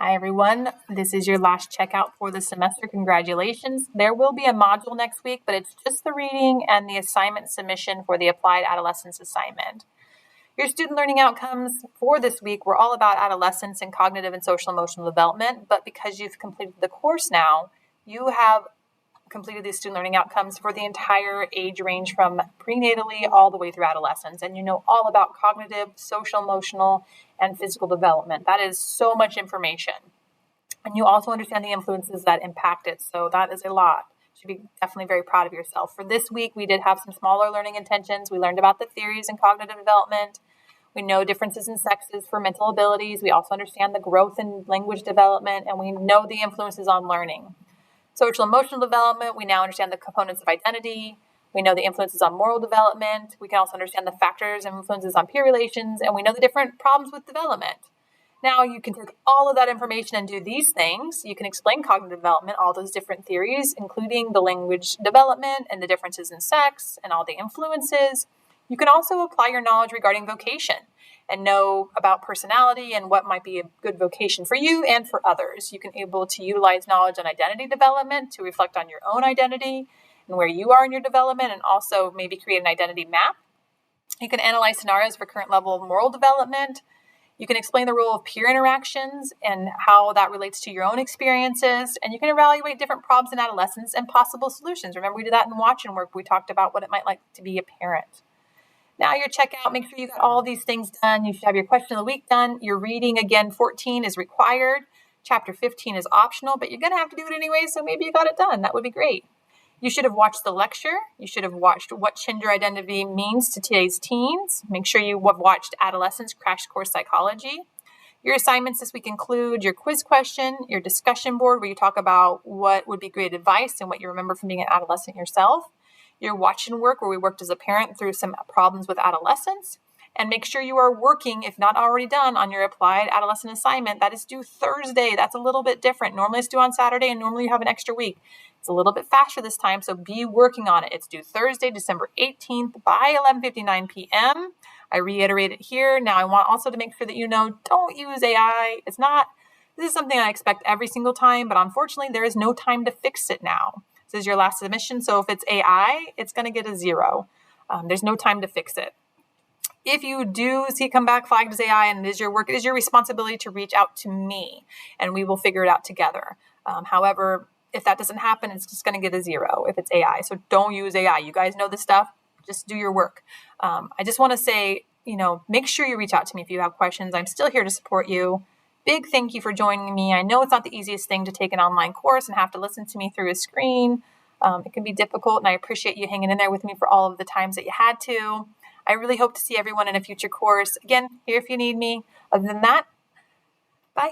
Hi, everyone. This is your last checkout for the semester. Congratulations. There will be a module next week, but it's just the reading and the assignment submission for the Applied Adolescence assignment. Your student learning outcomes for this week were all about adolescence and cognitive and social emotional development, but because you've completed the course now, you have completed these student learning outcomes for the entire age range from prenatally all the way through adolescence. And you know all about cognitive, social, emotional, and physical development. That is so much information. And you also understand the influences that impact it. So that is a lot. You should be definitely very proud of yourself. For this week, we did have some smaller learning intentions. We learned about the theories in cognitive development. We know differences in sexes for mental abilities. We also understand the growth in language development, and we know the influences on learning. Social emotional development, we now understand the components of identity. We know the influences on moral development. We can also understand the factors and influences on peer relations, and we know the different problems with development. Now you can take all of that information and do these things. You can explain cognitive development, all those different theories, including the language development and the differences in sex and all the influences. You can also apply your knowledge regarding vocation and know about personality and what might be a good vocation for you and for others. You can be able to utilize knowledge on identity development to reflect on your own identity and where you are in your development, and also maybe create an identity map. You can analyze scenarios for current level of moral development. You can explain the role of peer interactions and how that relates to your own experiences. And you can evaluate different problems in adolescence and possible solutions. Remember, we did that in Watch and Work. We talked about what it might like to be a parent. Now your checkout, make sure you got all these things done. You should have your question of the week done. Your reading, again, 14 is required. Chapter 15 is optional, but you're going to have to do it anyway, so maybe you got it done. That would be great. You should have watched the lecture. You should have watched what gender identity means to today's teens. Make sure you have watched Adolescence Crash Course Psychology. Your assignments this week include your quiz question, your discussion board where you talk about what would be great advice and what you remember from being an adolescent yourself. Your Watch and Work, where we worked as a parent through some problems with adolescence. And make sure you are working, if not already done, on your Applied Adolescent assignment. That is due Thursday. That's a little bit different. Normally it's due on Saturday, and normally you have an extra week. It's a little bit faster this time, so be working on it. It's due Thursday, December 18th by 11:59 p.m. I reiterate it here. Now, I want also to make sure that you know, don't use AI. This is something I expect every single time, but unfortunately, there is no time to fix it now. This is your last submission, so if it's AI, it's going to get a 0. There's no time to fix it. If you do see it come back flagged as AI and it is your work, it is your responsibility to reach out to me, and we will figure it out together. However, if that doesn't happen, it's just going to get a 0 if it's AI. So don't use AI. You guys know this stuff. Just do your work. I just want to say, make sure you reach out to me if you have questions. I'm still here to support you. Big thank you for joining me. I know it's not the easiest thing to take an online course and have to listen to me through a screen. It can be difficult, and I appreciate you hanging in there with me for all of the times that you had to. I really hope to see everyone in a future course. Again, here if you need me. Other than that, bye.